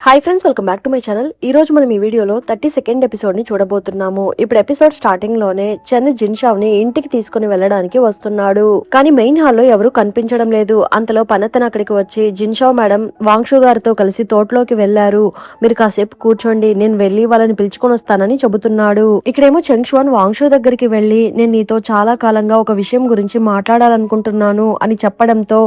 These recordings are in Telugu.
Hi friends, welcome back to my channel. ఈ రోజు మనం ఈ వీడియోలో 32nd ఎపిసోడ్ ని చూడబోతున్నాము. ఇప్పుడు ఎపిసోడ్ స్టార్టింగ్ లోనే చెన్ జిన్షావ్ ని ఇంటికి తీసుకుని వెళ్ళడానికి వస్తున్నాడు. కానీ మెయిన్ హాల్లో ఎవరు కనిపించడం లేదు. అంతలో పనతన్ అక్కడికి వచ్చి జిన్షావ్ మేడం వాంగ్షు గారితో కలిసి తోటలోకి వెళ్లారు, మీరు కాసేపు కూర్చోండి, నేను వెళ్లి వాళ్ళని పిలుచుకొని వస్తానని చెబుతున్నాడు. ఇక్కడేమో చెంగ్షువాన్ వాంగ్షు దగ్గరికి వెళ్లి నేను నీతో చాలా కాలంగా ఒక విషయం గురించి మాట్లాడాలనుకుంటున్నాను అని చెప్పడంతో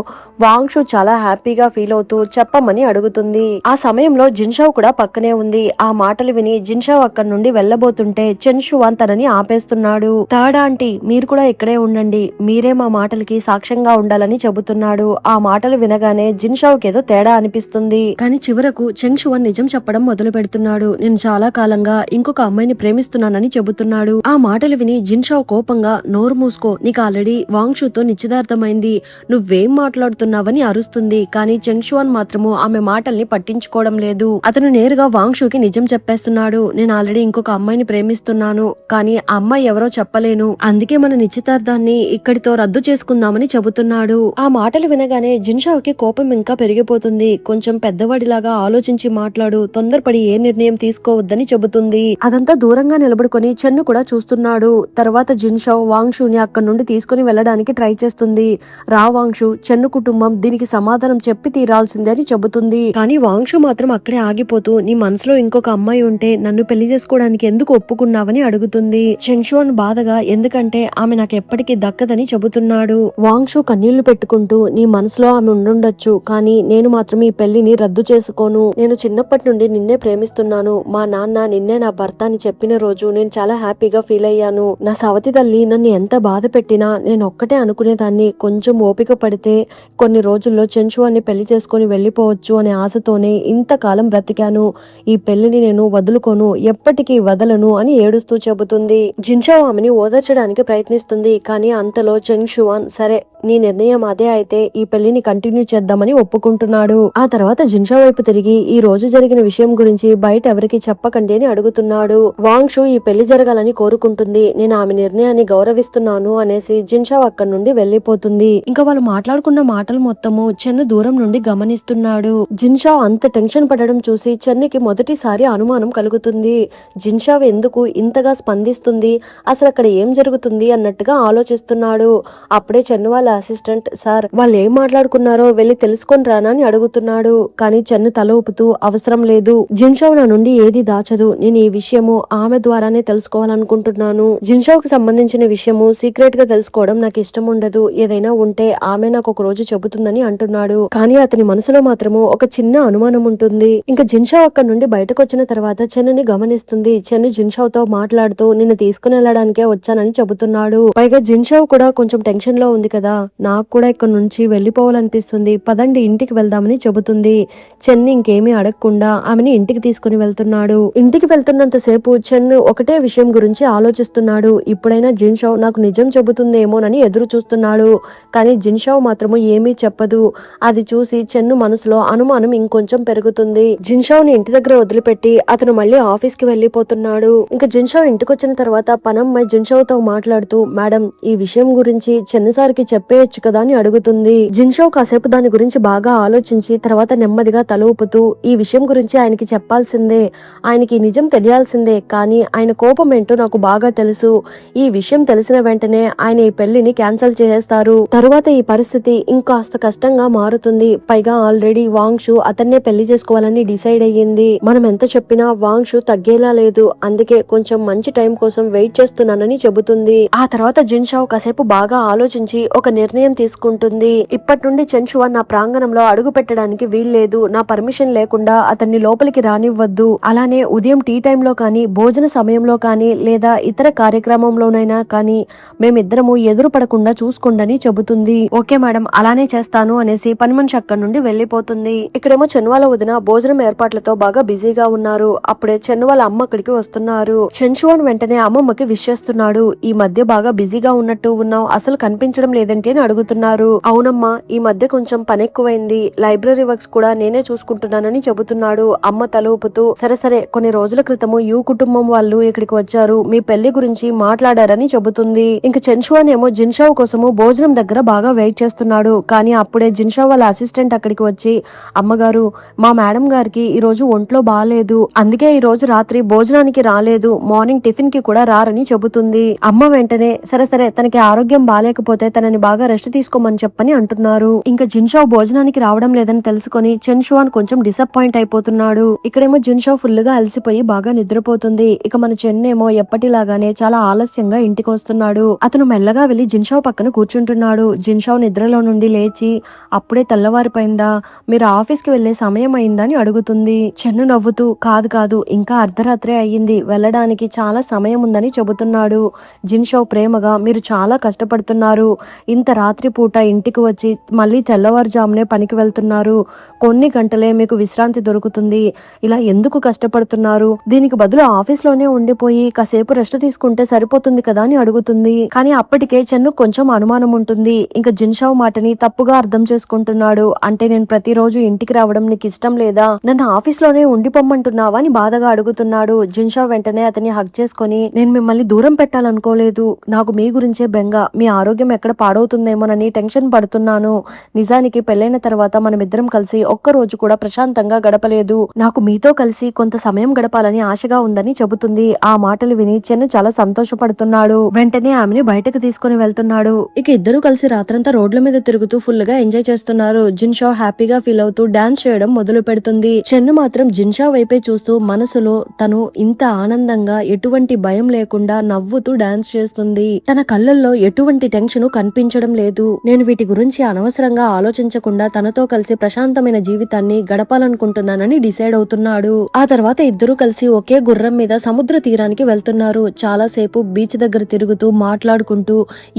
వాంగ్షు చాలా హ్యాపీగా ఫీల్ అవుతూ చెప్పమని అడుగుతుంది. ఆ సమయంలో జిన్షావ్ కూడా పక్కనే ఉంది. ఆ మాటలు విని జిన్షావ్ అక్కడి నుండి వెళ్లబోతుంటే చెన్షువాన్ తనని ఆపేస్తున్నాడు. థర్డ్ ఆంటీ, మీరు కూడా ఇక్కడే ఉండండి, మీరే మా మాటలకి సాక్ష్యంగా ఉండాలని చెబుతున్నాడు. ఆ మాటలు వినగానే జిన్షావ్ కేదో తేడా అనిపిస్తుంది. కానీ చివరకు చెంగ్షువాన్ నిజం చెప్పడం మొదలు పెడుతున్నాడు. నేను చాలా కాలంగా ఇంకొక అమ్మాయిని ప్రేమిస్తున్నానని చెబుతున్నాడు. ఆ మాటలు విని జిన్షావ్ కోపంగా నోరు మూసుకో, నీకు ఆల్రెడీ వాంగ్షుతో నిశ్చితార్థమైంది, నువ్వేం మాట్లాడుతున్నావని అరుస్తుంది. కానీ చెంగ్షువాన్ మాత్రము ఆమె మాటల్ని పట్టించుకోవడం లేదు. అతను నేరుగా వాంగ్షుకి నిజం చెప్పేస్తున్నాడు. నేను ఆల్రెడీ ఇంకొక అమ్మాయిని ప్రేమిస్తున్నాను, కానీ ఆ అమ్మాయి ఎవరో చెప్పలేను, అందుకే మన నిశ్చితార్థాన్ని ఇక్కడితో రద్దు చేసుకుందామని చెబుతున్నాడు. ఆ మాటలు వినగానే జిన్షావ్ కి కోపం ఇంకా పెరిగిపోతుంది. కొంచెం పెద్దవాడిలాగా ఆలోచించి మాట్లాడు, తొందరపడి ఏ నిర్ణయం తీసుకోవద్దని చెబుతుంది. అదంతా దూరంగా నిలబడుకొని చెన్ను కూడా చూస్తున్నాడు. తర్వాత జిన్షావ్ వాంగ్షుని అక్కడి నుండి తీసుకుని వెళ్లడానికి ట్రై చేస్తుంది. రా వాంగ్షు, చెన్ను కుటుంబం దీనికి సమాధానం చెప్పి తీరాల్సిందే అని చెబుతుంది. కానీ వాంగ్షు మాత్రం అక్కడే ఆగిపోతూ నీ మనసులో ఇంకొక అమ్మాయి ఉంటే నన్ను పెళ్లి చేసుకోవడానికి ఎందుకు ఒప్పుకున్నావని అడుగుతుంది. చెంగ్షువాన్ బాధగా ఎందుకంటే ఆమె నాకు ఎప్పటికీ దక్కదని చెబుతున్నాడు. వాంగ్షు కన్నీళ్లు పెట్టుకుంటూ నీ మనసులో ఆమె ఉండుండొచ్చు, కానీ నేను మాత్రం ఈ పెళ్లిని రద్దు చేసుకోను. నేను చిన్నప్పటి నుండి నిన్నే ప్రేమిస్తున్నాను. మా నాన్న నిన్నే నా భర్త అని చెప్పిన రోజు నేను చాలా హ్యాపీగా ఫీల్ అయ్యాను. నా సవతి తల్లి నన్ను ఎంత బాధ పెట్టినా నేను ఒక్కటే అనుకునేదాన్ని, కొంచెం ఓపిక పడితే కొన్ని రోజుల్లో చెంచువాన్ని పెళ్లి చేసుకుని వెళ్లిపోవచ్చు అనే ఆశతోనే ఇంతకాలం బ్రతికాను. ఈ పెళ్లిని నేను వదులుకోను, ఎప్పటికీ వదలను అని ఏడుస్తూ చెబుతుంది. జిన్షావ్ ఆమెని ఓదార్చడానికి ప్రయత్నిస్తుంది. కానీ అంతలో చెంగ్షువాన్ సరే నీ నిర్ణయం అదే అయితే ఈ పెళ్లిని కంటిన్యూ చేద్దామని ఒప్పుకుంటున్నాడు. ఆ తర్వాత జిన్షావ్ వైపు తిరిగి ఈ రోజు జరిగిన విషయం గురించి బయట ఎవరికి చెప్పకండి అని అడుగుతున్నాడు. వాంగ్షు ఈ పెళ్లి జరగాలని కోరుకుంటుంది, నేను ఆమె నిర్ణయాన్ని గౌరవిస్తున్నాను అనేసి జిన్షావ్ అక్కడి నుండి వెళ్లిపోతుంది. ఇంకా వాళ్ళు మాట్లాడుకున్న మాటలు మొత్తము చెన్ను దూరం నుండి గమనిస్తున్నాడు. జిన్షావ్ అంత టెన్షన్ పడడం చూసి చెన్నుకి మొదటిసారి అనుమానం కలుగుతుంది. జిన్షావ్ ఎందుకు ఇంతగా స్పందిస్తుంది, అసలు అక్కడ ఏం జరుగుతుంది అన్నట్టుగా ఆలోచిస్తున్నాడు. అప్పుడే చెన్ను వాళ్ళ అసిస్టెంట్ సార్ వాళ్ళు ఏం మాట్లాడుకున్నారో వెళ్లి తెలుసుకొని రానా అని అడుగుతున్నాడు. కానీ చెన్ను తల ఊపుతూ అవసరం లేదు, జిన్షావ్ నా నుండి ఏది దాచదు, నేను ఈ విషయము ఆమె ద్వారానే తెలుసుకోవాలనుకుంటున్నాను. జిన్షావ్ కు సంబంధించిన విషయము సీక్రెట్ గా తెలుసుకోవడం నాకు ఇష్టం ఉండదు, ఏదైనా ఉంటే ఆమె నాకు ఒక రోజు చెబుతుందని అంటున్నాడు. కానీ అతని మనసులో మాత్రము ఒక చిన్న అనుమానం ఉంటుంది. ఇంకా జిన్షావ్ అక్కడి నుండి బయటకు వచ్చిన తర్వాత చెన్నుని గమనిస్తుంది. చెన్ను జిన్షావ్ తో మాట్లాడుతూ నిన్ను తీసుకుని వెళ్లడానికే వచ్చానని చెబుతున్నాడు. పైగా జిన్షావ్ కూడా కొంచెం టెన్షన్ లో ఉంది కదా, నాకు కూడా ఇక్కడ నుంచి వెళ్లిపోవాలనిపిస్తుంది, పదండి ఇంటికి వెళ్దామని చెబుతుంది. చెన్ను ఇంకేమీ అడగకుండా ఆమెని ఇంటికి తీసుకుని వెళ్తున్నాడు. ఇంటికి వెళ్తున్నంత సేపు చెన్ను ఒకటే విషయం గురించి ఆలోచిస్తున్నాడు. ఇప్పుడైనా జిన్షావ్ నాకు నిజం చెబుతుందేమోనని ఎదురు చూస్తున్నాడు. కానీ జిన్షావ్ మాత్రము ఏమీ చెప్పదు. అది చూసి చెన్ను మనసులో అనుమానం ఇంకొంచెం పెరుగుతుంది. జిన్షావ్ ని ఇంటి దగ్గర వదిలిపెట్టి అతను మళ్ళీ ఆఫీస్ కి వెళ్లిపోతున్నాడు. ఇంకా జిన్షావ్ ఇంటికి వచ్చిన తర్వాత పనమ్మాయి జిన్షావ్ తో మాట్లాడుతూ మేడం ఈ విషయం గురించి చెన్నుసారికి చెప్పేయచ్చు కదా అని అడుగుతుంది. జిన్షావ్ కాసేపు దాని గురించి బాగా ఆలోచించి తర్వాత నెమ్మదిగా తల ఊపుతూ ఈ విషయం గురించి ఆయనకి చెప్పాల్సిందే, ఆయనకి నిజం తెలియాల్సిందే, కానీ ఆయన కోపం ఏంటో నాకు బాగా తెలుసు, ఈ విషయం తెలిసిన వెంటనే ఆయన ఈ పెళ్లిని క్యాన్సిల్ చేసేస్తారు. తరువాత ఈ పరిస్థితి ఇంకాస్త కష్టంగా మారుతుంది. పైగా ఆల్రెడీ వాంగ్షు అతన్నే పెళ్లి చేసుకోవాలని డిసైడ్ అయ్యింది. మనం ఎంత చెప్పినా వాంగ్షు తగ్గేలా లేదు, అందుకే కొంచెం మంచి టైం కోసం వెయిట్ చేస్తున్నానని చెబుతుంది. ఆ తర్వాత జిన్షావ్ కాసేపు బాగా ఆలోచించి ఒక నిర్ణయం తీసుకుంటుంది. ఇప్పటి నుండి చెంచువాన్ నా ప్రాంగణంలో అడుగు పెట్టడానికి వీల్లేదు, నా పర్మిషన్ లేకుండా అతన్ని లోపలికి రానివ్వద్దు, అలానే ఉదయం టీ టైంలో కానీ భోజన సమయంలో కానీ లేదా ఇతర కార్యక్రమంలోనైనా కానీ మేమిద్దరము ఎదురు పడకుండా చూసుకోండి చెబుతుంది. ఓకే మేడం అలానే చేస్తాను అనేసి పని మనిషి అక్కడి నుండి వెళ్లిపోతుంది. ఇక్కడేమో చెన్నువాల వదిన భోజనం ఏర్పాట్లతో బాగా బిజీగా ఉన్నారు. అప్పుడే చెన్ను వాళ్ళ అమ్మ అక్కడికి వస్తున్నారు. చెంచువాన్ వెంటనే అమ్మమ్మకి విష్ చేస్తున్నాడు. ఈ మధ్య బాగా బిజీగా ఉన్నట్టు ఉన్నావు, అసలు కనిపించడం లేదంటే అని అడుగుతున్నారు. అవునమ్మా ఈ మధ్య కొంచెం పని ఎక్కువైంది, లైబ్రరీ వర్క్స్ కూడా నేనే చూసుకుంటున్నానని చెబుతున్నాడు. అమ్మ తల ఊపుతూ సరే సరే కొన్ని రోజుల క్రితము యూ కుటుంబం వాళ్ళు ఇక్కడికి వచ్చారు, మీ పెళ్లి గురించి మాట్లాడారని చెబుతుంది. ఇంకా చెంచువాన్ ఏమో జిన్షావ్ కోసము భోజనం దగ్గర బాగా వెయిట్ చేస్తున్నాడు. కానీ అప్పుడే జిన్షావ్ వాళ్ళ అసిస్టెంట్ అక్కడికి వచ్చి అమ్మగారు మా మేడం గారికి ఈ రోజు ఒంట్లో బాలేదు, అందుకే ఈ రోజు రాత్రి భోజనానికి రాలేదు, మార్నింగ్ టిఫిన్ కి కూడా రారని చెబుతుంది. అమ్మ వెంటనే సరే సరే తనకి ఆరోగ్యం బాలేకపోతే తనని బాగా రెస్ట్ తీసుకోమని చెప్పని అంటున్నారు. ఇంకా జిన్షావ్ భోజనానికి రావడం లేదని తెలుసుకొని చెన్ షువాన్ కొంచెం డిసప్పాయింట్ అయిపోతున్నాడు. ఇక్కడేమో జిన్షావ్ ఫుల్ గా అలసిపోయి బాగా నిద్రపోతుంది. ఇక మన చెన్ ఏమో ఎప్పటిలాగానే చాలా ఆలస్యంగా ఇంటికి వస్తున్నాడు. అతను మెల్లగా వెళ్లి జిన్షావ్ పక్కన కూర్చుంటున్నాడు. జిన్షావ్ నిద్రలో నుండి లేచి అప్పుడే తెల్లవారిపోయిందా, మీరు ఆఫీస్ కి వెళ్లే సమయం అయిందా అని అడుగుతుంది. చెన్ను నవ్వుతూ కాదు కాదు ఇంకా అర్ధరాత్రే అయ్యింది, వెళ్ళడానికి చాలా సమయం ఉందని చెబుతున్నాడు. జిన్షావ్ ప్రేమగా మీరు చాలా కష్టపడుతున్నారు, ఇంత రాత్రి పూట ఇంటికి వచ్చి మళ్ళీ తెల్లవారుజామునే పనికి వెళ్తున్నారు, కొన్ని గంటలే మీకు విశ్రాంతి దొరుకుతుంది, ఇలా ఎందుకు కష్టపడుతున్నారు, దీనికి బదులు ఆఫీస్ లోనే ఉండిపోయి కాసేపు రెస్ట్ తీసుకుంటే సరిపోతుంది కదా అని అడుగుతుంది. కానీ అప్పటికే చెన్ను కొంచెం అనుమానం ఉంటుంది. ఇంకా జిన్షావ్ మాటని తప్పుగా అర్థం చేసుకుంటున్నాడు. అంటే నేను ప్రతిరోజు ఇంటికి రావడం నీకు ఇష్టం లేదా, నన్ను ఆఫీస్ లోనే ఉండిపోమ్మంటున్నావా అని బాధగా అడుగుతున్నాడు. జిన్షావ్ వెంటనే అతన్ని హగ్ చేసుకొని నేను మిమ్మల్ని దూరం పెట్టాలనుకోలేదు, నాకు మీ గురించే బెంగ, మీ ఆరోగ్యం ఎక్కడ పాడవుతుందేమోనని టెన్షన్ పడుతున్నాను, నిజానికి పెళ్లైన తర్వాత మనమిద్దరం కలిసి ఒక్క రోజు కూడా ప్రశాంతంగా గడపలేదు, నాకు మీతో కలిసి కొంత సమయం గడపాలని ఆశగా ఉందని చెబుతుంది. ఆ మాటలు విని చెన్ను చాలా సంతోషపడుతున్నాడు. వెంటనే ఆమెని బయటకు తీసుకుని వెళ్తున్నాడు. ఇక ఇద్దరు కలిసి రాత్రంతా రోడ్ల మీద తిరుగుతూ ఫుల్ గా ఎంజాయ్ చేస్తున్నారు. జిన్షావ్ హ్యాపీగా ఫీల్ అవుతూ డాన్స్ చేయడం మొదలు పెడుతుంది. చెన్ను మాత్రం జిన్షావ్ వైపే చూస్తూ మనసులో తను ఇంత ఆనందంగా ఎటువంటి భయం లేకుండా నవ్వుతూ డాన్స్ చేస్తుంది. తన కళ్ళల్లో ఎటువంటి టెన్షన్ కనిపించడం లేదు. నేను వీటి గురించి అనవసరంగా ఆలోచించకుండా తనతో కలిసి ప్రశాంతమైన జీవితాన్ని గడపాలనుకుంటున్నానని డిసైడ్ అవుతున్నాడు. ఆ తర్వాత ఇద్దరు కలిసి ఒకే గుర్రం మీద సముద్ర తీరానికి వెళ్తున్నారు. చాలాసేపు బీచ్ దగ్గర తిరుగుతూ మాట్లాడుకుంటూ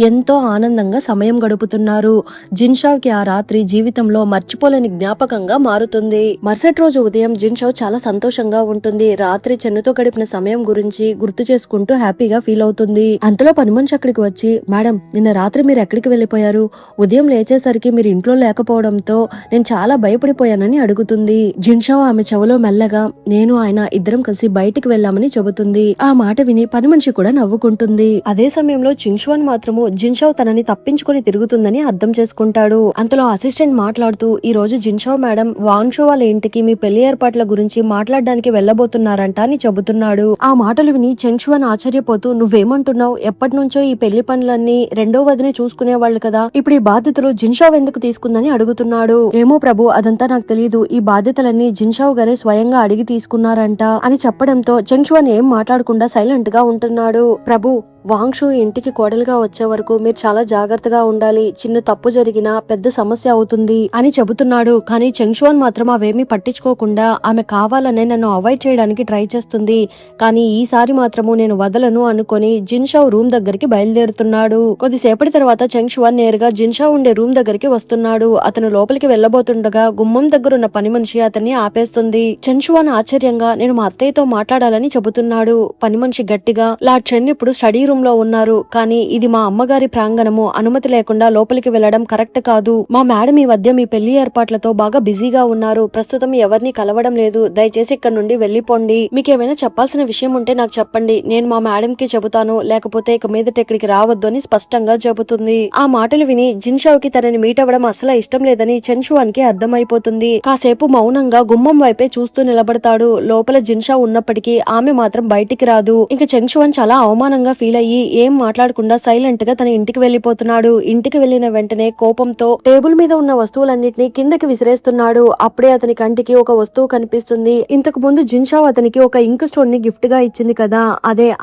ఎంతో ఆనందంగా సమయం గడుపుతున్నారు. జిన్షావ్ కి ఆ రాత్రి జీవితంలో మర్చిపోలేని జ్ఞాపకంగా మారుతుంది. మరుసటి రోజు ఉదయం జిన్షావ్ చాలా సంతోషంగా ఉంటుంది. రాత్రి చెన్నుతో గడిపిన సమయం గురించి గుర్తు చేసుకుంటూ హ్యాపీగా ఫీల్ అవుతుంది. అంతలో పని మనిషి అక్కడికి వచ్చి మేడం నిన్న రాత్రి మీరు ఎక్కడికి వెళ్లిపోయారు, ఉదయం లేచేసరికి మీరు ఇంట్లో లేకపోవడంతో నేను చాలా భయపడిపోయానని అడుగుతుంది. జిన్షావ్ ఆమె చెవులో మెల్లగా నేను ఆయన ఇద్దరం కలిసి బయటికి వెళ్లామని చెబుతుంది. ఆ మాట విని పని మనిషి కూడా నవ్వుకుంటుంది. అదే సమయంలో చింగ్షువాన్ మాత్రము జిన్షావ్ తనని తప్పించుకొని తిరుగుతుందని అర్థం చేసుకుంటాడు. అంతలో అసిస్టెంట్ మాట్లాడుతూ ఈ రోజు జిన్షావ్ మేడం వాంగ్షో వాళ్ళ ఇంటికి మీ పెళ్లి ఏర్పాట్ల గురించి మాట్లాడడానికి వెళ్లబోతున్నారంట అని చెబుతున్నాడు. ఆ మాటలు విని చింగ్షువాన్ ఆశ్చర్యపోతూ నువ్వేమంటున్నావు, ఎప్పటి నుంచో ఈ పెళ్లి పనులన్నీ రెండో వదినే చూసుకునేవాళ్లు కదా, ఇప్పుడు ఈ బాధ్యతలు జిన్షావ్ ఎందుకు తీసుకుందని అడుగుతున్నాడు. ఏమో ప్రభు అదంతా నాకు తెలియదు, ఈ బాధ్యతలన్నీ జిన్షావ్ గారే స్వయంగా అడిగి తీసుకున్నారంట అని చెప్పడంతో చింగ్షువాన్ ఏం మాట్లాడకుండా సైలెంట్ గా ఉంటున్నాడు. ప్రభు వాంగ్షు ఇంటికి కోడలుగా వచ్చే వరకు మీరు చాలా జాగ్రత్తగా ఉండాలి, చిన్న తప్పు జరిగినా పెద్ద సమస్య అవుతుంది అని చెబుతున్నాడు. కానీ చెంగ్షువాన్ మాత్రం అవేమీ పట్టించుకోకుండా ఆమె కావాలనే నన్ను అవాయిడ్ చేయడానికి ట్రై చేస్తుంది, కానీ ఈసారి మాత్రము నేను వదలను అనుకొని జిన్షావ్ రూమ్ దగ్గరికి బయలుదేరుతున్నాడు. కొద్దిసేపటి తర్వాత చెంగ్షువాన్ నేరుగా జిన్షావ్ ఉండే రూమ్ దగ్గరికి వస్తున్నాడు. అతను లోపలికి వెళ్లబోతుండగా గుమ్మం దగ్గర ఉన్న పని మనిషి అతన్ని ఆపేస్తుంది. చెంగ్షువాన్ ఆశ్చర్యంగా నేను మా అత్తయ్యతో మాట్లాడాలని చెబుతున్నాడు. పని మనిషి గట్టిగా లార్డ్ చెన్ ఇప్పుడు స్టడీ రూమ్ లో ఉన్నారు, కానీ ఇది మా అమ్మగారి ప్రాంగణము, అనుమతి లేకుండా లోపలికి వెళ్లడం కరెక్ట్ కాదు, మా మేడం ఈ మధ్య మీ పెళ్లి ఏర్పాట్లతో బాగా బిజీగా ఉన్నారు, ప్రస్తుతం ఎవరిని కలవడం లేదు, దయచేసి ఇక్కడ నుండి వెళ్లిపోండి, మీకేమైనా చెప్పాల్సిన విషయం ఉంటే నాకు చెప్పండి, నేను మా మేడం కి చెబుతాను, లేకపోతే ఇక మీదట ఇక్కడికి రావద్దు అని స్పష్టంగా చెబుతుంది. ఆ మాటలు విని జిన్షావ్ కి తనని మీట్ అవ్వడం అసలు ఇష్టం లేదని చెన్షువాన్ కి అర్థమైపోతుంది. కాసేపు మౌనంగా గుమ్మం వైపే చూస్తూ నిలబడతాడు. లోపల జిన్షావ్ ఉన్నప్పటికీ ఆమె మాత్రం బయటికి రాదు. ఇంకా చెంగ్షువాన్ చాలా అవమానంగా ఫీల్ అయ్యి ఏం మాట్లాడకుండా సైలెంట్ గా తన ఇంటికి వెళ్లిపోతున్నాడు. ఇంటికి వెళ్లిన వెంటనే కోపంతో టేబుల్ మీద ఉన్న వస్తువులన్నిటినీ కిందకి విసిరేస్తున్నాడు. అప్పుడే అతని కంటికి ఒక వస్తువు కనిపిస్తుంది. ఇంతకు ముందు జిన్షావ్ అతనికి ఒక ఇంక్ స్టోన్ ని గిఫ్ట్ గా ఇచ్చింది కదా,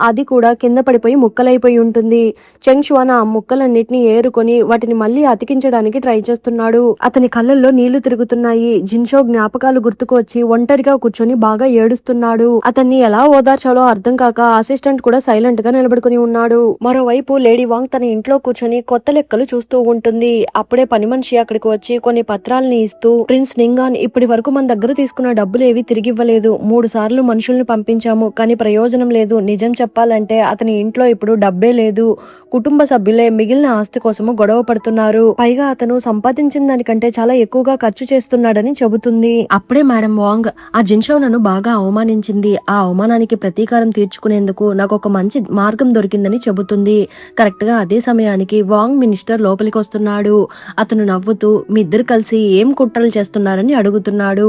అది కూడా కింద పడిపోయి ముక్కలైపోయి ఉంటుంది. చెంగ్షువాన్ ఆ ముక్కలన్నిటిని ఏరుకొని వాటిని మళ్లీ అతికించడానికి ట్రై చేస్తున్నాడు. అతని కళ్ళల్లో నీళ్లు తిరుగుతున్నాయి. జిన్షావ్ జ్ఞాపకాలు గుర్తుకు వచ్చి ఒంటరిగా కూర్చొని బాగా ఏడుస్తున్నాడు. అతన్ని ఎలా ఓదార్చాలో అర్థం కాక అసిస్టెంట్ కూడా సైలెంట్ గా నిలబడుకుని ఉన్నాడు. మరోవైపు లేడీ వాంగ్ తన ఇంట్లో కూర్చొని కొత్త లెక్కలు చూస్తూ ఉంటుంది. అప్పుడే పని మనిషి అక్కడికి వచ్చి కొన్ని పత్రాలని ఇస్తూ ప్రిన్స్ నింగాన్ ఇప్పటి వరకు మన దగ్గర తీసుకున్న డబ్బులేవి తిరిగివ్వలేదు, 3 సార్లు మనుషుల్ని పంపించాము, కానీ ప్రయోజనం లేదు, నిజం చెప్పాలంటే అతని ఇంట్లో ఇప్పుడు డబ్బే లేదు, కుటుంబ సభ్యులే మిగిలిన ఆస్తి కోసము గొడవ పడుతున్నారు, పైగా అతను సంపాదించిన దానికంటే చాలా ఎక్కువగా ఖర్చు చేస్తున్నాడని చెబుతుంది. అప్పుడే మేడం వాంగ్ ఆ జిన్షావ్ నన్ను బాగా అవమానించింది, ఆ అవమానానికి ప్రతీకారం తీర్చుకునేందుకు నాకు ఒక మంచి మార్గం దొరికింది జరిగిందని చెబుతుంది. కరెక్ట్ గా అదే సమయానికి వాంగ్ మినిస్టర్ లోపలికి వస్తున్నాడు. అతను నవ్వుతూ మీ ఇద్దరు కలిసి ఏం కుట్రలు చేస్తున్నారని అడుగుతున్నాడు.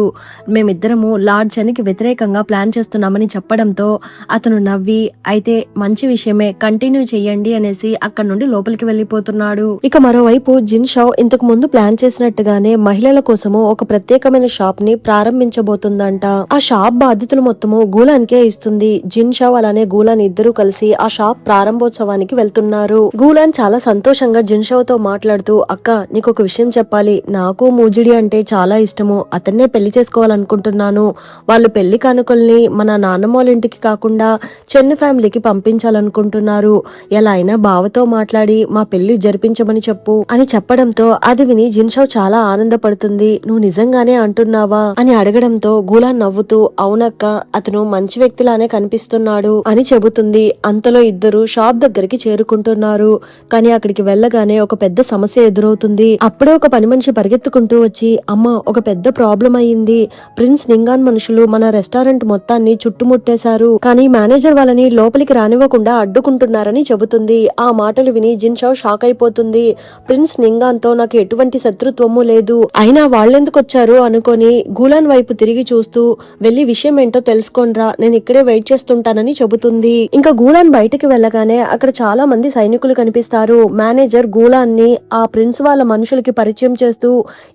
మేమిద్దరము లార్డ్ చెన్కి వ్యతిరేకంగా ప్లాన్ చేస్తున్నామని చెప్పడంతో అతను నవ్వి అయితే మంచి విషయమే, కంటిన్యూ చెయ్యండి అనేసి అక్కడి నుండి లోపలికి వెళ్లిపోతున్నాడు. ఇక మరోవైపు జిన్ షౌ ఇంతకు ముందు ప్లాన్ చేసినట్టుగానే మహిళల కోసము ఒక ప్రత్యేకమైన షాప్ ని ప్రారంభించబోతుందంట. ఆ షాప్ బాధ్యతలు మొత్తము గూలాన్కే ఇస్తుంది. జిన్ షౌ అలానే గూలాన్ ఇద్దరు కలిసి ఆ షాప్ ప్రారంభోత్సవానికి వెళ్తున్నారు. గూలాన్ చాలా సంతోషంగా జిన్ షౌ తో మాట్లాడుతూ అక్క నీకు ఒక విషయం చెప్పాలి, నాకు మూజిడి అంటే చాలా ఇష్టము, అతన్నే పెళ్లి చేసుకోవాలనుకుంటున్నాను. వాళ్ళు పెళ్లి కానుకల్ని మన నాన్నమ్మ వాళ్ళ ఇంటికి కాకుండా చెన్ను ఫ్యామిలీకి పంపించాలనుకుంటున్నారు. ఎలా అయినా బావతో మాట్లాడి మా పెళ్లి జరిపించమని చెప్పు అని చెప్పడంతో అది విని జిన్ షౌ చాలా ఆనందపడుతుంది. నువ్వు నిజంగానే అంటున్నావా అని అడగడంతో గూలాన్ నవ్వుతూ అవునక్క, అతను మంచి వ్యక్తిలానే కనిపిస్తున్నాడు అని చెబుతుంది. అంతలో ఇద్దరు షాప్ దగ్గరికి చేరుకుంటున్నారు. కానీ అక్కడికి వెళ్ళగానే ఒక పెద్ద సమస్య ఎదురవుతుంది. అప్పుడే ఒక పని మనిషి పరిగెత్తుకుంటూ వచ్చి అమ్మ ఒక పెద్ద ప్రాబ్లం అయ్యింది. ప్రిన్స్ నింగాన్ మనుషులు మన రెస్టారెంట్ మొత్తాన్ని చుట్టుముట్టేశారు. కానీ మేనేజర్ వాళ్ళని లోపలికి రానివ్వకుండా అడ్డుకుంటున్నారని చెబుతుంది. ఆ మాటలు విని జిన్ షౌ షాక్ అయిపోతుంది. ప్రిన్స్ నింగాన్ తో నాకు ఎటువంటి శత్రుత్వము లేదు, అయినా వాళ్ళెందుకు వచ్చారు అనుకొని గూలాన్ వైపు తిరిగి చూస్తూ వెళ్లి విషయం ఏంటో తెలుసుకోనరా, నేను ఇక్కడే వెయిట్ చేస్తుంటానని చెబుతుంది. ఇంకా గూలాన్ బయటికి వెళ్ళగానే అక్కడ చాలా మంది సైనికులు కనిపిస్తారు. మేనేజర్ గూలాన్ ని ఆ ప్రిన్స్ వాళ్ళ మనుషులకి పరిచయం చేస్తూ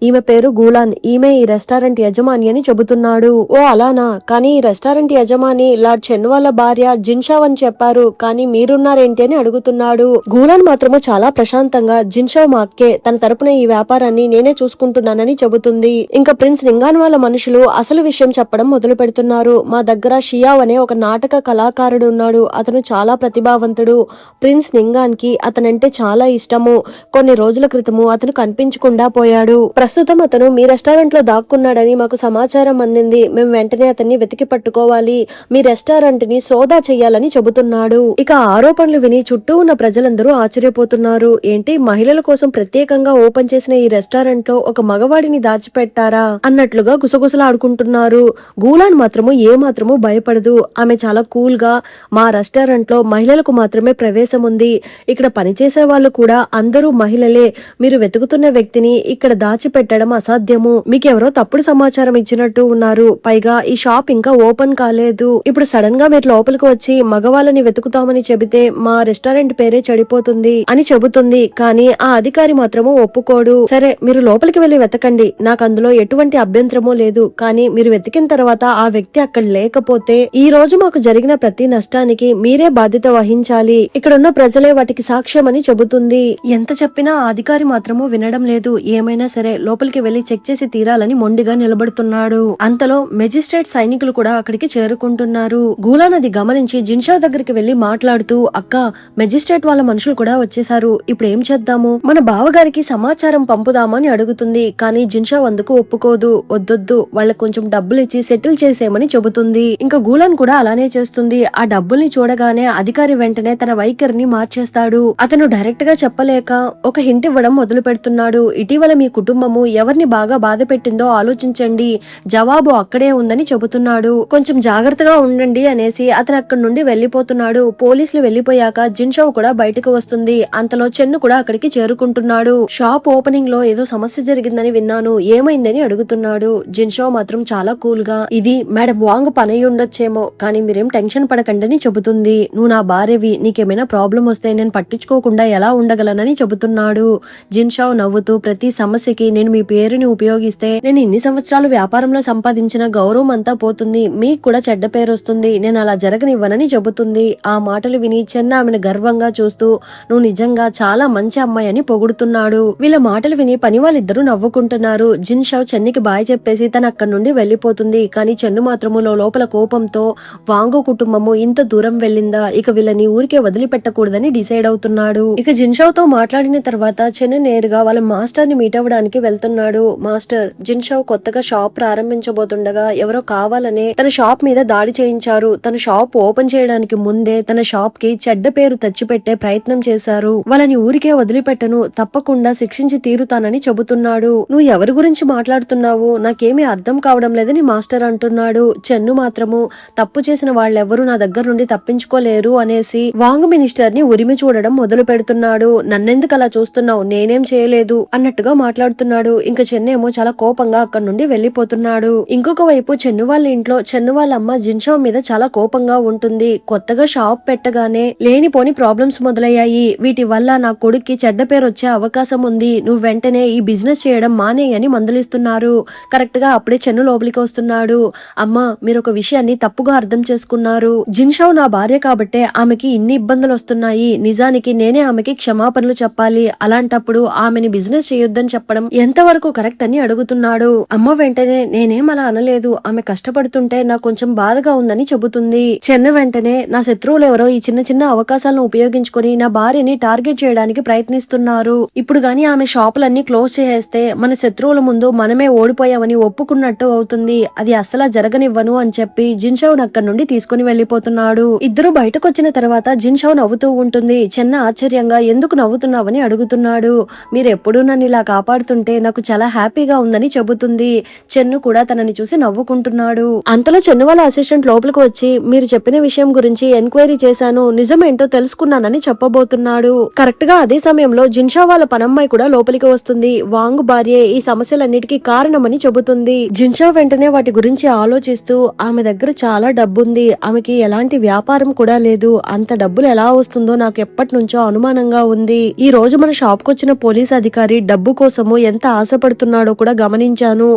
ఈమె పేరు గూలాన్, ఈమె ఈ రెస్టారెంట్ యజమాని అని చెబుతున్నాడు. ఓ అలానా, కానీ ఈ రెస్టారెంట్ యజమాని లార్డ్ చెన్ వాళ్ళ భార్య జిన్ షౌ అని చెప్పారు, కానీ మీరున్నారేంటి అని అడుగుతున్నాడు. గూలాన్ మాత్రము చాలా ప్రశాంతంగా జిన్ షౌ మా అక్కే, తన తరపున ఈ వ్యాపారాన్ని నేనే చూసుకుంటున్నానని చెబుతుంది. ఇంకా ప్రిన్స్ నింగాన్ వాళ్ళ మనుషులు అసలు విషయం చెప్పడం మొదలు పెడుతున్నారు. మా దగ్గర షియావ్ అనే ఒక నాటక కళాకారుడు ఉన్నాడు, అతను చాలా ప్రతిభావంతుడు. ప్రిన్స్ నింగాన్ కి అతనంటే చాలా ఇష్టము. కొన్ని రోజుల క్రితము అతను కనిపించకుండా పోయాడు. ప్రస్తుతం అతను మీ రెస్టారెంట్ లో దాక్కున్నాడని మాకు సమాచారం అందింది. మేము వెంటనే అతన్ని వెతికి పట్టుకోవాలి, మీ రెస్టారెంట్ ని సోదా చెయ్యాలని చెబుతున్నాడు. ఇక ఆరోపణలు విని చుట్టూ ఉన్న ప్రజలందరూ ఆశ్చర్యపోతున్నారు. ఏంటి, మహిళల కోసం ప్రత్యేకంగా ఓపెన్ చేసిన ఈ రెస్టారెంట్ లో ఒక మగవాడిని దాచిపెట్టారా అన్నట్లుగా గుసగుసలాడుకుంటున్నారు. గూలాన్ మాత్రము ఏ మాత్రము భయపడదు. ఆమె చాలా కూల్ గా మా రెస్టారెంట్ లో మహిళలకు మాత్రమే ప్రవేశం ఉంది, ఇక్కడ పనిచేసే వాళ్ళు కూడా అందరూ మహిళలే, మీరు వెతుకుతున్న వ్యక్తిని ఇక్కడ దాచిపెట్టడం అసాధ్యము, మీకెవరో తప్పుడు సమాచారం ఇచ్చినట్టు ఉన్నారు, పైగా ఈ షాప్ ఇంకా ఓపెన్ కాలేదు, ఇప్పుడు సడన్ గా మీరు లోపలికి వచ్చి మగవాళ్ళని వెతుకుతామని చెబితే మా రెస్టారెంట్ పేరే చెడిపోతుంది అని చెబుతుంది. కానీ ఆ అధికారి మాత్రము ఒప్పుకోడు. సరే మీరు లోపలికి వెళ్లి వెతకండి, నాకు అందులో ఎటువంటి అభ్యంతరమూ లేదు, కానీ మీరు వెతికిన తర్వాత ఆ వ్యక్తి అక్కడ లేకపోతే ఈ రోజు మాకు జరిగిన ప్రతి నష్టానికి మీరే బాధ్యత వహించాలి, ఇక్కడున్న ప్రజలే వాటికి సాక్ష్యం అని చెబుతుంది. ఎంత చెప్పినా ఆ అధికారి మాత్రము వినడం లేదు. ఏమైనా సరే లోపలికి వెళ్లి చెక్ చేసి తీరాలని మొండిగా నిలబడుతున్నాడు. అంతలో మెజిస్ట్రేట్ సైనికులు కూడా అక్కడికి చేరుకుంటున్నారు. గూలాన్ అది గమనించి జిన్ షౌ దగ్గరికి వెళ్లి మాట్లాడుతూ అక్క, మెజిస్ట్రేట్ వాళ్ళ మనుషులు కూడా వచ్చేసారు, ఇప్పుడు ఏం చేద్దాము, మన బావగారికి సమాచారం పంపుదామని అడుగుతుంది. కానీ జిన్ షౌ అందుకు ఒప్పుకోదు. వద్దొద్దు, వాళ్ళకి కొంచెం డబ్బులు ఇచ్చి సెటిల్ చేసేయమని చెబుతుంది. ఇంకా గూలాన్ కూడా అలానే చేస్తుంది. ఆ డబ్బుల్ని చూడగానే అధికారి వెంటనే తన వైఖరిని మార్చేస్తాడు. అతను డైరెక్ట్ గా చెప్పలేక ఒక హింట్ ఇవ్వడం మొదలు పెడుతున్నాడు. ఇటీవల మీ కుటుంబము ఎవరిని బాగా బాధ పెట్టిందో ఆలోచించండి, జవాబు అక్కడే ఉందని చెబుతున్నాడు. కొంచెం జాగ్రత్తగా ఉండండి అనేసి అతను అక్కడి నుండి వెళ్లిపోతున్నాడు. పోలీసులు వెళ్లిపోయాక జిన్ షౌ కూడా బయటకు వస్తుంది. అంతలో చెన్ను కూడా అక్కడికి చేరుకుంటున్నాడు. షాప్ ఓపెనింగ్ లో ఏదో సమస్య జరిగిందని విన్నాను, ఏమైందని అడుగుతున్నాడు. జిన్ షౌ మాత్రం చాలా కూల్ గా ఇది మేడం వాంగ్ పని ఉండొచ్చేమో, కానీ మీరేం టెన్షన్ పడకండి అని చెబుతుంది. నువ్వు నా భార్యవి, నీకేమైనా ప్రాబ్లం వస్తే నేను పట్టించుకోకుండా ఎలా ఉండగలనని చెబుతున్నాడు. జిన్ షౌ నవ్వుతూ ప్రతి సమస్యకి నేను మీ పేరుని ఉపయోగిస్తే నేను ఇన్ని సంవత్సరాలు వ్యాపారంలో సంపాదించిన గౌరవం అంతా పోతుంది, మీకు కూడా చెడ్డ పేరు వస్తుంది, నేను అలా జరగనివ్వనని చెబుతుంది. ఆ మాటలు విని చెన్న ఆమెను గర్వంగా చూస్తూ నువ్వు నిజంగా చాలా మంచి అమ్మాయి అని పొగుడుతున్నాడు. వీళ్ళ మాటలు విని పని వాళ్ళిద్దరూ నవ్వుకుంటున్నారు. జిన్ షౌ చెన్నికి బాయ్ చెప్పేసి తన అక్కడి నుండి వెళ్లిపోతుంది. కానీ చెన్ను మాత్రము లోపల కోపంతో వాంగు కుటుంబము ఇంత దూరం వెళ్ళిందా, ఇక వీళ్ళని ఊరికే వదిలిపెట్టకూడదని డిసైడ్ అవుతున్నాడు. ఇక జిన్ షౌ తో మాట్లాడిన తర్వాత చెన్ను నేరుగా వాళ్ళ మాస్టర్ ని మీట్ అవ్వడానికి వెళ్తున్నాడు. మాస్టర్, జిన్ షౌ కొత్తగా షాప్ ప్రారంభించబోతుండగా ఎవరో కావాలనే తన షాప్ మీద దాడి చేయించారు. తన షాప్ ఓపెన్ చేయడానికి ముందే తన షాప్ కి చెడ్డ పేరు తెచ్చిపెట్టే ప్రయత్నం చేశారు. వాళ్ళని ఊరికే వదిలిపెట్టను, తప్పకుండా శిక్షించి తీరుతానని చెబుతున్నాడు. నువ్వు ఎవరి గురించి మాట్లాడుతున్నావు, నాకేమీ అర్థం కావడం లేదని మాస్టర్ అంటున్నాడు. చెన్ను మాత్రము తప్పు చేసిన వాళ్ళెవ్వరూ నా దగ్గర నుండి తప్పించుకోలేరు అనేసి చూసి వాంగ్ మినిస్టర్ ని ఉరిమి చూడడం మొదలు పెడుతున్నాడు. నన్నెందుకు అలా చూస్తున్నావు, నేనేం చేయలేదు అన్నట్టుగా మాట్లాడుతున్నాడు. ఇంకా చెన్నేమో చాలా కోపంగా అక్కడి నుండి వెళ్లిపోతున్నాడు. ఇంకొక వైపు చెన్ను వాళ్ళ ఇంట్లో చెన్ను వాళ్ళ అమ్మ జిన్షో మీద చాలా కోపంగా ఉంటుంది. కొత్తగా షాప్ పెట్టగానే లేనిపోని ప్రాబ్లమ్స్ మొదలయ్యాయి. వీటి వల్ల నా కొడుక్కి చెడ్డ పేరు వచ్చే అవకాశం ఉంది. నువ్వు వెంటనే ఈ బిజినెస్ చేయడం మానేయని మందలిస్తున్నారు. కరెక్ట్ గా అప్పుడే చెన్ను లోపలికి వస్తున్నాడు. అమ్మ, మీరు ఒక విషయాన్ని తప్పుగా అర్థం చేసుకున్నారు. జిన్షో నా భార్య కాబట్టే ఆమెకి ఇన్ని ఇబ్బందులు వస్తున్నాయి. నిజానికి నేనే ఆమెకి క్షమాపణలు చెప్పాలి. అలాంటప్పుడు ఆమెని బిజినెస్ చేయొద్దని చెప్పడం ఎంతవరకు కరెక్ట్ అని అడుగుతున్నాడు. అమ్మ వెంటనే నేనేం అలా అనలేదు, ఆమె కష్టపడుతుంటే నాకు కొంచెం బాధగా ఉందని చెబుతుంది. చెన్ను వెంటనే నా శత్రువులు ఎవరో ఈ చిన్న చిన్న అవకాశాలను ఉపయోగించుకొని నా భార్యని టార్గెట్ చేయడానికి ప్రయత్నిస్తున్నారు. ఇప్పుడు గాని ఆమె షాపులన్నీ క్లోజ్ చేసేస్తే మన శత్రువుల ముందు మనమే ఓడిపోయామని ఒప్పుకున్నట్టు అవుతుంది. అది అస్సలా జరగనివ్వను అని చెప్పి జిన్షౌన్ అక్కడి నుండి తీసుకుని వెళ్లిపోతున్నాడు. ఇద్దరు బయటకు వచ్చిన తర్వాత జిన్షౌ నవ్వుతూ ఉంటుంది. చెన్న ఆశ్చర్యంగా ఎందుకు నవ్వుతున్నావని అడుగుతున్నాడు. మీరెప్పుడు నన్ను ఇలా కాపాడుతుంటే నాకు చాలా హ్యాపీగా ఉందని చెబుతుంది. చెన్ను కూడా తనని చూసి నవ్వుకుంటున్నాడు. అంతలో చెన్ను వాళ్ళ అసిస్టెంట్ లోపలికి వచ్చి మీరు చెప్పిన విషయం గురించి ఎంక్వైరీ చేశాను, నిజమేంటో తెలుసుకున్నానని చెప్పబోతున్నాడు. కరెక్ట్ గా అదే సమయంలో జిన్షా వాళ్ళ పనమ్మాయి కూడా లోపలికి వస్తుంది. వాంగ్ భార్య ఈ సమస్యలన్నిటికీ కారణమని చెబుతుంది. జిన్షా వెంటనే వాటి గురించి ఆలోచిస్తూ ఆమె దగ్గర చాలా డబ్బుంది, ఆమెకి ఎలాంటి వ్యాపారం కూడా లేదు, అంత డబ్బులు ఎలా వస్తుందో నాకు ఎప్పటి నుంచో అనుమానంగా ఉంది. ఈ రోజు మన షాప్ కు వచ్చిన పోలీస్ అధికారి డబ్బు కోసము ఎంత ఆశపడుతున్నాడో కూడా గమనించాను.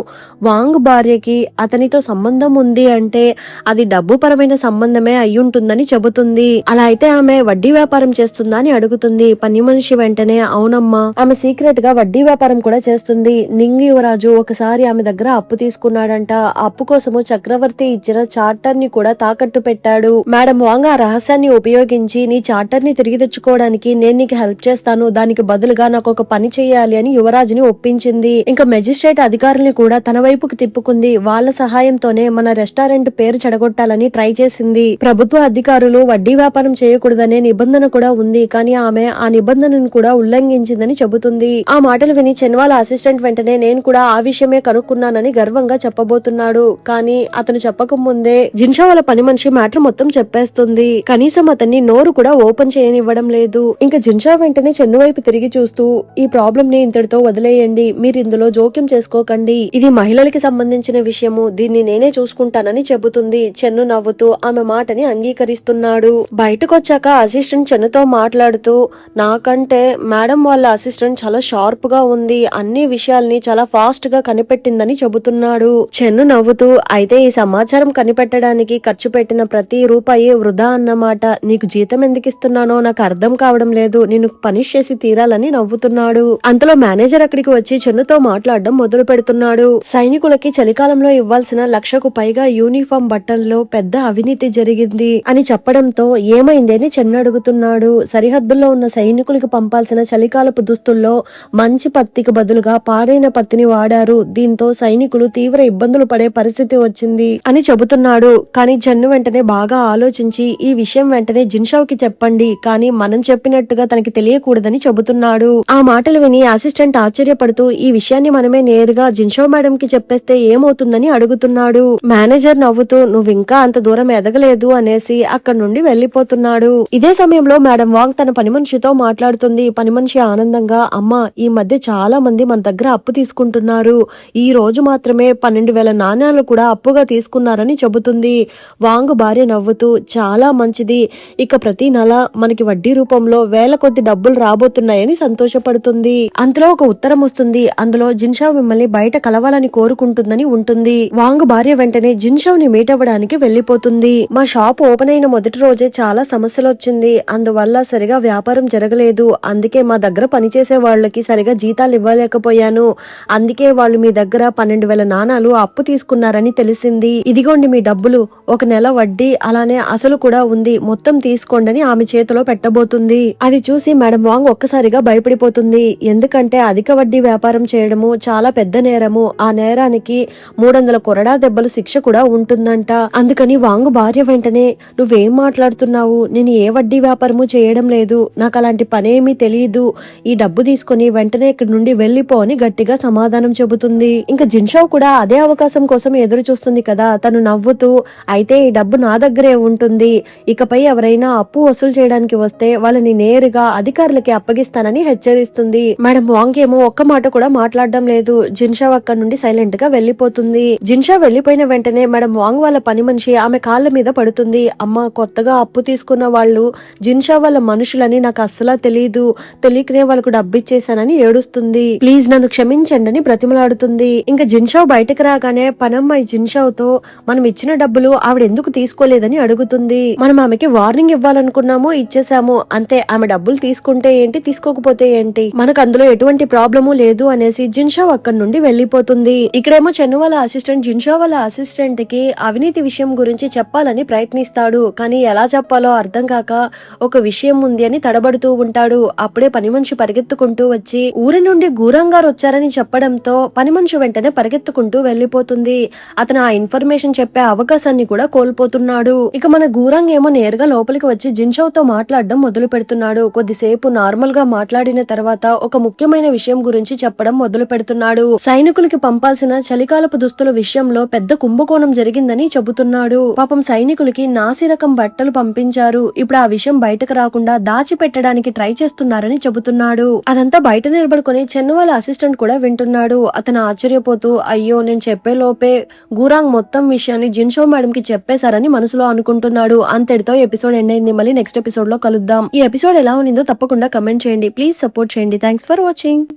వాంగ్ భార్యకి అతనితో సంబంధం ఉంది అంటే అది డబ్బు పరమైన సంబంధమే అయ్యుంటుందని చెబుతుంది. అలా అయితే ఆమె వడ్డీ వ్యాపారం చేస్తుందా అని అడుగుతుంది. పని మనిషి వెంటనే అవునమ్మా, ఆమె సీక్రెట్ గా వడ్డీ వ్యాపారం కూడా చేస్తుంది. నింగ్ యువరాజు ఒకసారి ఆమె దగ్గర అప్పు తీసుకున్నాడంట. ఆ అప్పు కోసము చక్రవర్తి ఇచ్చిన చార్టర్ ని కూడా తాకట్టు పెట్టాడు. మేడం వాంగ్ ఆ రహస్యాన్ని ఉపయోగించి నీ చార్టర్ ని తిరిగి తెచ్చుకోవడానికి నేను నీకు హెల్ప్ చేస్తాను, దానికి బదులుగా నాకు ఒక పని చేయాలి అని యువరాజుని ఒప్పించింది. ఇంకా మెజిస్ట్రేట్ అధికారుల్ని కూడా తన వైపుకి తిప్పుకుంది. వాళ్ళ సహాయంతోనే మన రెస్టారెంట్ పేరు చెడగొట్టాలని ట్రై చేసింది. ప్రభుత్వ అధికారులు వడ్డీ వ్యాపారం చేయకూడదనే నిబంధన కూడా ఉంది, కానీ ఆమె ఆ నిబంధనను కూడా ఉల్లంఘించిందని చెబుతుంది. ఆ మాటలు విని చెన్వాల అసిస్టెంట్ వెంటనే నేను కూడా ఆ విషయమే కనుక్కున్నానని గర్వంగా చెప్పబోతున్నాడు. కానీ అతను చెప్పకముందే జిన్షా వాళ్ళ పని మనిషి మ్యాటర్ మొత్తం చెప్పేస్తుంది. కనీసం అతన్ని నోరు కూడా ఓపెన్ చేయనివ్వడం లేదు. ఇంకా జిన్షా వెంటనే చెన్ను వైపు తిరిగి చూస్తూ ఈ ప్రాబ్లం ని ఇంతటితో వదిలేయండి, మీరు ఇందులో జోక్యం చేసుకోకండి, ఇది మహిళలకి సంబంధించిన విషయము, దీన్ని నేనే చూసుకుంటానని చెబుతుంది. చెన్ను నవ్వుతూ ఆమె మాటని అంగీకరిస్తున్నాడు. బయటకు వచ్చాక అసిస్టెంట్ చెన్నుతో మాట్లాడుతూ నాకంటే మేడం వాళ్ళ అసిస్టెంట్ చాలా షార్ప్ గా ఉంది, అన్ని విషయాల్ని చాలా ఫాస్ట్ గా కనిపెట్టిందని చెబుతున్నాడు. చెన్ను నవ్వుతూ అయితే ఈ సమాచారం కనిపెట్టడానికి ఖర్చు పెట్టిన ప్రతి రూపాయి వృధా అన్నమాట, నీకు జీతం ఎందుకు ఇస్తున్నానో నాకు అర్థం కావడం లేదు, నిన్ను పనిష్ చేసి తీరాలని నవ్వుతున్నాడు. అంతలో మేనేజర్ అక్కడికి వచ్చి చెన్నుతో మాట్లాడడం మొదలు పెడుతున్నాడు. సైనికులకి చలికాలంలో ఇవ్వాల్సిన 1,00,000కు పైగా యూనిఫామ్ బట్టల్లో పెద్ద అవినీతి జరిగింది అని చెప్పడంతో ఏమైంది అని చెన్ను అడుగుతున్నాడు. సరిహద్దుల్లో ఉన్న సైనికులకి పంపాల్సిన చలికాలపు దుస్తుల్లో మంచి పత్తికి బదులుగా పాడైన పత్తిని వాడారు, దీంతో సైనికులు తీవ్ర ఇబ్బందులు పడే పరిస్థితి వచ్చింది అని చెబుతున్నాడు. కానీ చెన్ను వెంటనే బాగా ఆలోచించి ఈ విషయం వెంటనే జిన్షావ్కి చెప్పండి, కానీ మనం చెప్పినట్టుగా తనకి తెలియకూడదని చెబుతున్నాడు. ఆ మాటలు విని అసిస్టెంట్ ఆశ్చర్యపడుతూ ఈ విషయాన్ని మనమే నేరుగా జిన్షో మేడం కి చెప్పేస్తే ఏమవుతుందని అడుగుతున్నాడు. మేనేజర్ నవ్వుతూ నువ్వు ఇంకా అంత దూరం ఎదగలేదు అనేసి అక్కడి నుండి వెళ్లిపోతున్నాడు. ఇదే సమయంలో మేడం వాంగ్ తన పని మనిషితో మాట్లాడుతుంది. పని మనిషి ఆనందంగా అమ్మా, ఈ మధ్య చాలా మంది మన దగ్గర అప్పు తీసుకుంటున్నారు, ఈ రోజు మాత్రమే 12,000 నాణ్యాలు కూడా అప్పుగా తీసుకున్నారని చెబుతుంది. వాంగ్ భార్య నవ్వుతూ చాలా మంచిది, ఇక ప్రతి నెల మనకి వడ్డీ రూపంలో వేల కొద్ది డబ్బులు రాబోతున్నాయని సంతోషపడుతుంది. అంతలో ఒక ఉత్తరం వస్తుంది. అందులో జిన్షావ్ మిమ్మల్ని బయట కలవాలని కోరుకుంటుందని ఉంటుంది. వాంగ్ భార్య వెంటనే జిన్షావ్ ని మీట్ అవ్వడానికి వెళ్లిపోతుంది. మా షాప్ ఓపెన్ అయిన మొదటి రోజే చాలా సమస్యలు వచ్చింది, అందువల్ల సరిగా వ్యాపారం జరగలేదు, అందుకే మా దగ్గర పనిచేసే వాళ్ళకి సరిగా జీతాలు ఇవ్వలేకపోయాను, అందుకే వాళ్ళు మీ దగ్గర 12,000 నాణాలు అప్పు తీసుకున్నారని తెలిసింది, ఇదిగోండి మీ డబ్బులు, ఒక నెల వడ్డీ అలానే అసలు కూడా ఉంది, మొత్తం తీసుకోండి ఆమె చేతిలో పెట్టబోతుంది. అది చూసి మేడం వాంగ్ ఒక్కసారిగా భయపడిపోతుంది. ఎందుకంటే అధిక వడ్డీ వ్యాపారం చేయడము చాలా పెద్ద నేరము, ఆ నేరానికి 300 కొరడా దెబ్బలు శిక్ష కూడా ఉంటుందంట. అందుకని వాంగ్ భార్య వెంటనే నువ్వేం మాట్లాడుతున్నావు, నేను ఏ వడ్డీ వ్యాపారము చేయడం లేదు, నాకు అలాంటి పనేమీ తెలియదు, ఈ డబ్బు తీసుకుని వెంటనే ఇక్కడి నుండి వెళ్లిపో అని గట్టిగా సమాధానం చెబుతుంది. ఇంకా జిన్షావ్ కూడా అదే అవకాశం కోసం ఎదురు చూస్తుంది కదా. తను నవ్వుతూ అయితే ఈ డబ్బు నా దగ్గరే ఉంటుంది, ఇకపై ఎవరైనా ఎవరైనా అప్పు వసూలు చేయడానికి వస్తే వాళ్ళని నేరుగా అధికారులకి అప్పగిస్తానని హెచ్చరిస్తుంది. మేడం వాంగ్ ఏమో ఒక్క మాట కూడా మాట్లాడడం లేదు. జిన్షా అక్కడి నుండి సైలెంట్ గా వెళ్లిపోతుంది. జిన్షా వెళ్లిపోయిన వెంటనే మేడం వాంగ్ వాళ్ళ పని మనిషి ఆమె కాళ్ళ మీద పడుతుంది. అమ్మ, కొత్తగా అప్పు తీసుకున్న వాళ్ళు జిన్షా వాళ్ళ మనుషులని నాకు అస్సలా తెలియదు, తెలియకనే వాళ్ళకు డబ్బు ఇచ్చేసానని ఏడుస్తుంది. ప్లీజ్ నన్ను క్షమించండి అని బ్రతిమలాడుతుంది. ఇంకా జిన్షావ్ బయటకు రాగానే పనమ్మాయి జిన్షావ్తో మనం ఇచ్చిన డబ్బులు ఆవిడ ఎందుకు తీసుకోలేదని అడుగుతుంది. మనం ఆమెకి వార్నింగ్ ఇవ్వాలనుకున్నాము, ఇచ్చేసాము అంతే. ఆమె డబ్బులు తీసుకుంటే ఏంటి, తీసుకోకపోతే ఏంటి, మనకు అందులో ఎటువంటి ప్రాబ్లము లేదు అనేసి జిన్షావ్ అక్కడి నుండి వెళ్లిపోతుంది. ఇక్కడేమో చెన్ను వాళ్ళ అసిస్టెంట్ జిన్షా వాళ్ళ అసిస్టెంట్ కి అవినీతి విషయం గురించి చెప్పాలని ప్రయత్నిస్తాడు. కానీ ఎలా చెప్పాలో అర్థం కాక ఒక విషయం ఉంది అని తడబడుతూ ఉంటాడు. అప్పుడే పని మనిషి పరిగెత్తుకుంటూ వచ్చి ఊరి నుండి గూరంగారు వచ్చారని చెప్పడంతో పని మనిషి వెంటనే పరిగెత్తుకుంటూ వెళ్లిపోతుంది. అతను ఆ ఇన్ఫర్మేషన్ చెప్పే అవకాశాన్ని కూడా కోల్పోతున్నాడు. ఇక మన గూరంగ్ ఏమో నేరుగా లోపలికి వచ్చి జిన్షావ్ తో మాట్లాడడం మొదలు పెడుతున్నాడు. కొద్దిసేపు నార్మల్ గా మాట్లాడిన తర్వాత ఒక ముఖ్యమైన విషయం గురించి చెప్పడం మొదలు పెడుతున్నాడు. సైనికులకి పంపాల్సిన చలికాలపు దుస్తుల విషయంలో పెద్ద కుంభకోణం జరిగిందని చెబుతున్నాడు. పాపం సైనికులకి నాసి రకం బట్టలు పంపించారు. ఇప్పుడు ఆ విషయం బయటకు రాకుండా దాచి పెట్టడానికి ట్రై చేస్తున్నారని చెబుతున్నాడు. అదంతా బయట నిలబడుకుని చెన్ను వాళ్ళ అసిస్టెంట్ కూడా వింటున్నాడు. అతను ఆశ్చర్యపోతూ అయ్యో, నేను చెప్పే లోపే గూరాంగ్ మొత్తం విషయాన్ని జిన్షో మేడం కి చెప్పేశారని మనసులో అనుకుంటున్నాడు. అంతటితో ఎపిసోడ్ ఎండ్ అయింది. మళ్ళీ నెక్స్ట్ ఎపిసోడ్ లో కలుద్దాం. ఈ ఎపిసోడ్ ఎలా ఉన్నిందో తప్పకుండా కమెంట్ చేయండి. ప్లీజ్ సపోర్ట్ చేయండి. Thanks for watching.